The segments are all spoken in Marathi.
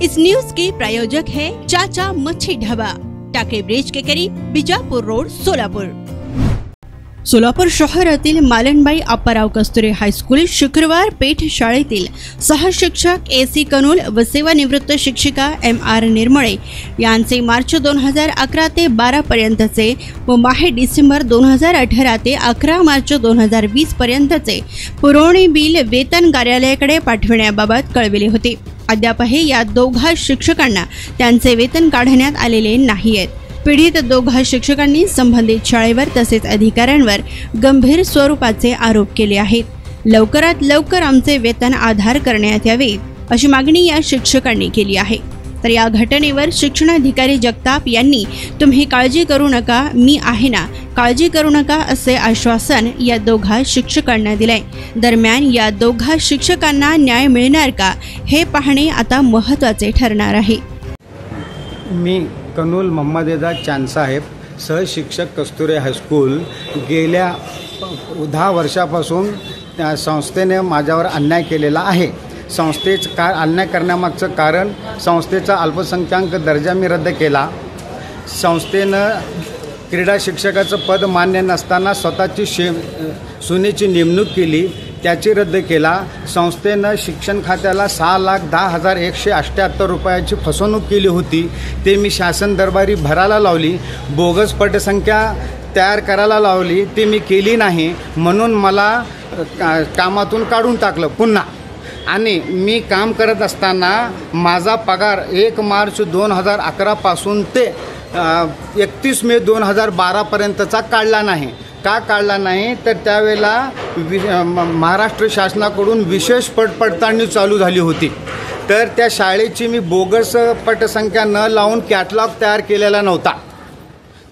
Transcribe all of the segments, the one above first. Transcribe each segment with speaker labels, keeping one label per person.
Speaker 1: इस न्यूज के प्रायोजक है चाचा मच्छी ढाबा, टाके ब्रिज के करीब, बिजापूर रोड, सोलापुर। सोलापूर शहरातील मालनबाई आप्पाराव कस्तुरे हायस्कूल शुक्रवार पेठ शाळेतील सहशिक्षक AC कनूल व सेवानिवृत्त शिक्षिका MR निर्मळे यांचे मार्च 2011 ते 12 पर्यंतचे व माहे डिसेंबर 2018 ते 11 मार्च 2020 पर्यंतचे पुरवणी बिल वेतन कार्यालयाकडे पाठविण्याबाबत कळविले होते। अद्यापही या दोघा शिक्षकांना त्यांचे वेतन काढण्यात आलेले नाही आहे। पीडित दोघा शिक्षकांनी संबंधित शाळेवर तसेच अधिकाऱ्यांवर गंभीर स्वरूपाचे आरोप केले आहेत। लवकरात लवकर आमचे वेतन आधार करण्यात यावे अशी मागणी या शिक्षकांनी केली आहे। तर या घटनेवर शिक्षणाधिकारी जगताप यांनी तुम्ही काळजी करू नका, मी आहे ना, काळजी करू नका असे आश्वासन या दोघा शिक्षकांना दिले। दरम्यान या दोघा शिक्षकांना न्याय मिळणार का हे पाहणे आता महत्त्वाचे ठरणार आहे।
Speaker 2: मी कनूल मोहम्मद एजाज चांद साहेब, सहशिक्षक कस्तुरे हायस्कूल, गेल्या 10 वर्षापासून त्या संस्थेने माझ्यावर अन्याय केलेला आहे। संस्थेचं अन्याय करण्यामागचं कारण संस्थेचा अल्पसंख्याक दर्जा मी रद्द केला। संस्थेनं क्रीडा शिक्षकाचं पद मान्य नसताना स्वतःची सुनेची नेमणूक केली, त्याची रद्द केला। संस्थेनं शिक्षण खात्याला 6,10,178 रुपयाची फसवणूक केली होती, ते मी शासन दरबारी भरायला लावली। बोगस पटसंख्या तयार करायला लावली, ती मी केली नाही, म्हणून मला कामातून काढून टाकलं पुन्हा। आणि मी काम करत असताना माझा पगार 1 मार्च 2011 पासून ते 31 मे 2012 पर्यंतचा काढला नाही। का काढला नाही तर त्यावेळेला महाराष्ट्र शासनाकडून विशेष पडताळणी चालू झाली होती। तर त्या शाळेची मी बोगस पटसंख्या न लावून कॅटलॉग तयार केलेला नव्हता।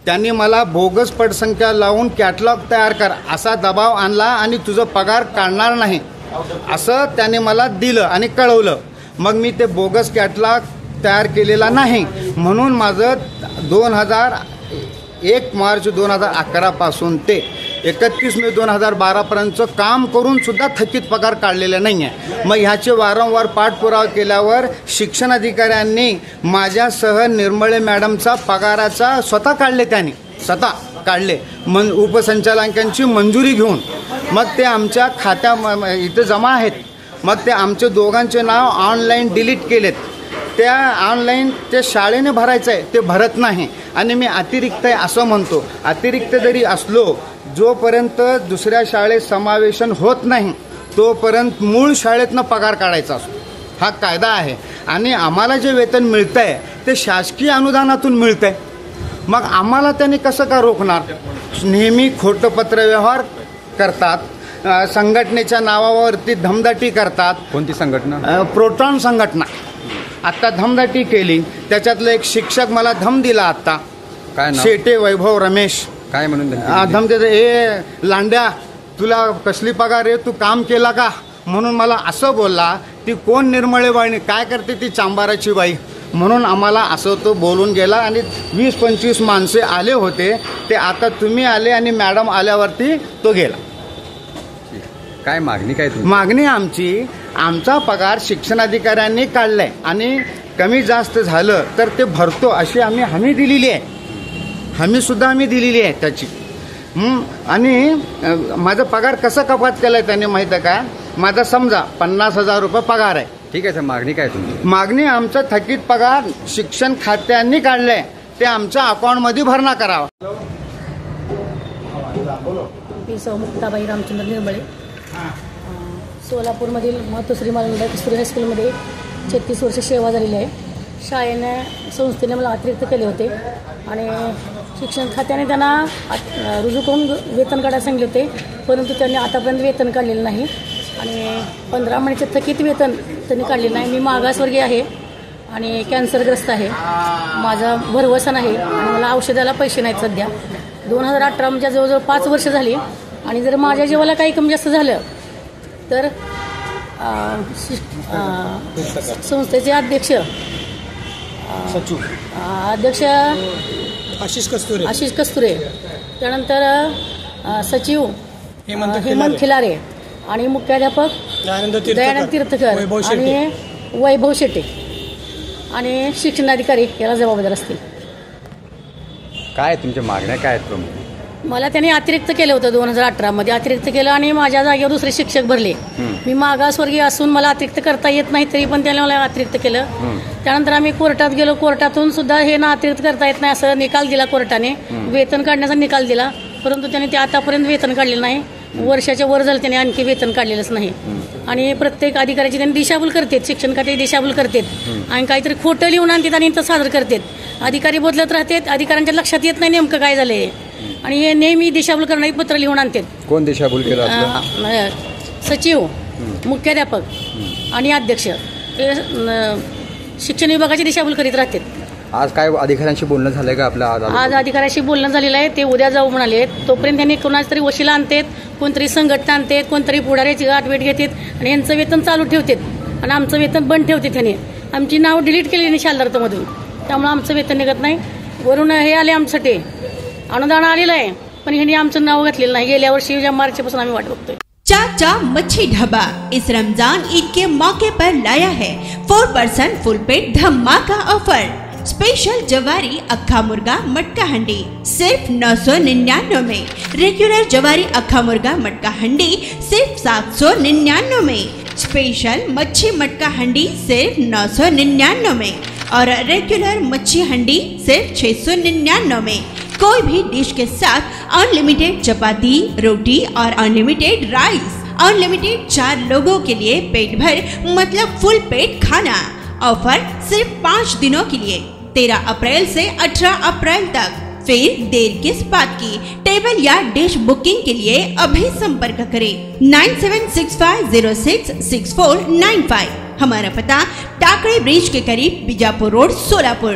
Speaker 2: त्यांनी मला बोगस पटसंख्या लावून कॅटलॉग तयार कर असा दबाव आणला आणि तुझं पगार काढणार नाही असं त्याने मला दिलं आणि कळवलं। मग मी ते बोगस कॅटलॉग तयार केलेला नाही, म्हणून माझं 1 मार्च 2011 पासून ते 31 मे 2012 पर्यंतचं काम करून सुद्धा थकीत पगार काढलेला नाही आहे। मग ह्याचे वारंवार पाठपुरावा केल्यावर शिक्षण अधिकाऱ्यांनी माझ्यासह निर्मळे मॅडमचा पगाराचा स्वतः काढले, त्यांनी स्वतः काढले उपसंचालकांची मंजुरी घेऊन। मग ते आमच्या खात्या इथं जमा आहेत। मग ते आमचे दोघांचे नाव ऑनलाईन डिलीट केलेत। त्या ऑनलाईन ते शाळेने भरायचं आहे, ते भरत नाही आणि मी अतिरिक्त आहे असं म्हणतो। अतिरिक्त जरी असलो, जोपर्यंत दुसऱ्या शाळेत समावेशन होत नाही तोपर्यंत मूळ शाळेतनं पगार काढायचा असतो, हा कायदा आहे। आणि आम्हाला जे वेतन मिळतं आहे ते शासकीय अनुदानातून मिळतं आहे, मग आम्हाला त्यांनी कसं का रोखणार? नेहमी खोटं पत्रव्यवहार करतात, संघटनेच्या नावावरती धमदाटी करतात।
Speaker 3: कोणती संघटना?
Speaker 2: प्रोटॉन संघटना। आत्ता धमदाटी केली, त्याच्यातलं एक शिक्षक मला धम दिला आत्ता,
Speaker 3: काय नाव?
Speaker 2: शेटे वैभव रमेश।
Speaker 3: काय म्हणून
Speaker 2: धम देते, ए लांड्या तुला कसली पगार आहे, तू काम केला का म्हणून मला असं बोलला। ती कोण निर्मळे बाई, काय करते ती चांबाराची बाई म्हणून आम्हाला असं तो बोलून गेला। आणि 20-25 माणसे आले होते, ते आता तुम्ही आले आणि मॅडम आल्यावरती तो गेला।
Speaker 3: काय मागणी काय तुमची?
Speaker 2: मागणी आमचा पगार शिक्षणाधिकाऱ्यांनी काढलाय आणि कमी जास्त झालं तर ते भरतो अशी आम्ही हमी दिलेली आहे, हमी सुद्धा आम्ही दिलेली आहे त्याची। आणि माझा पगार कसा कपात केलाय त्याने माहिती आहे का? माझा समजा 50,000 रुपये पगार आहे, ठीक आहे।
Speaker 3: मागणी काय तुमची?
Speaker 2: मागणी आमचा थकीत पगार शिक्षण खात्यांनी काढलाय, ते आमच्या अकाउंटमध्ये भरणा करावा।
Speaker 4: मुक्ताबाई रामचंद्र निर्मळे, सोलापूरमधील मातोश्री मालनबाई कस्तुरे हायस्कूलमध्ये 36 वर्ष सेवा झालेली आहे। शाळेने संस्थेने मला अतिरिक्त केले होते आणि शिक्षण खात्याने त्यांना रुजू करून वेतन काढायला सांगितले होते, परंतु त्यांनी आतापर्यंत वेतन काढलेलं नाही आणि 15 महिन्याचे थकीत वेतन त्यांनी काढलेलं नाही। मी मागासवर्गीय आहे आणि कॅन्सरग्रस्त आहे, माझा भरवसन आहे आणि मला औषधाला पैसे नाहीत सध्या। 2018 म्हणजे जवळजवळ 5 वर्ष झाली आणि जर माझ्या जीवाला काही कमी जास्त झालं तर संस्थेचे अध्यक्ष आशिष कस्तुरे, त्यानंतर सचिव हेमंत खिलारे आणि मुख्याध्यापक दयानंद तीर्थकर आणि वैभव शेटे आणि शिक्षणाधिकारी याला जबाबदार असतील.
Speaker 3: काय तुमच्या मागण्या काय आहेत प्रमुख?
Speaker 4: मला त्यांनी अतिरिक्त केलं होतं 2018 अतिरिक्त केलं आणि माझ्या जागेवर दुसरे शिक्षक भरले. मी मागासवर्गीय असून मला अतिरिक्त करता येत नाही तरी पण त्याने मला अतिरिक्त केलं. त्यानंतर आम्ही कोर्टात गेलो. कोर्टातून सुद्धा हे ना अतिरिक्त करता येत नाही असं निकाल दिला कोर्टाने. वेतन काढण्याचा निकाल दिला, परंतु त्यांनी ते आतापर्यंत वेतन काढलेलं नाही. वर्षाच्या वर झालं त्याने आणखी वेतन काढलेलंच नाही. आणि प्रत्येक अधिकाऱ्याची त्यांनी दिशाभूल करतात, शिक्षण खाते दिशाभूल करतात आणि काहीतरी खोटं लिहून आणतात आणि इथं सादर करतात. अधिकारी बदलत राहतात, अधिकाऱ्यांच्या लक्षात येत नाही नेमकं काय झालंय आणि हे नेहमी दिशाभूल करणारी पत्र लिहून आणतात.
Speaker 3: कोण दिशाभूल केलं?
Speaker 4: सचिव, मुख्याध्यापक आणि अध्यक्ष हे शिक्षण विभागाची दिशाभूल करीत राहतात.
Speaker 3: आज काय अधिकाऱ्यांशी बोलणं झालंय का आपल्या?
Speaker 4: आज अधिकाऱ्याशी बोलणं झालेलं आहे. ते उद्या जाऊ म्हणाले. तोपर्यंत त्यांनी कोणाच तरी वशिला आणतात, कोणतरी संघटना आणतात, कोणतरी पुढाऱ्याची गाठभेट घेतात आणि यांचं वेतन चालू ठेवतात आणि आमचं वेतन बंद ठेवतात. त्यांनी आमची नाव डिलीट केलेली शालदार्थमधून, त्यामुळे आमचं वेतन निघत नाही. वरून हे आले आमच्यासाठी अनुदान आलेलं आहे पण ह्यांनी आमचं नाव घातलेलं नाही. गेल्या वर्षी मार्चपासून आम्ही वाट बघतोय.
Speaker 1: चाचा मच्छी ढाबा इस रमजान ईद के मौके पर लाया है 4% फुल पेट धमाका ऑफर. स्पेशल जवारी अक्खा मुर्गा मटका हंडी सिर्फ 999 में. रेगुलर जवारी अक्खा मुर्गा मटका हंडी सिर्फ 799 में. स्पेशल मच्छी मटका हंडी सिर्फ 999 में और रेगुलर मच्छी हंडी सिर्फ 699 में. कोई भी डिश के साथ अनलिमिटेड चपाती, रोटी और अनलिमिटेड राइस. अनलिमिटेड 4 लोगों के लिए पेट भर मतलब फुल पेट खाना. ऑफर सिर्फ 5 दिनों के लिए 13 अप्रैल से 18 अप्रैल तक. फिर देर किस बात की? टेबल या डिश बुकिंग के लिए अभी संपर्क करें 9765066495. हमारा पता टाकड़ी ब्रिज के करीब बीजापुर रोड सोलापुर.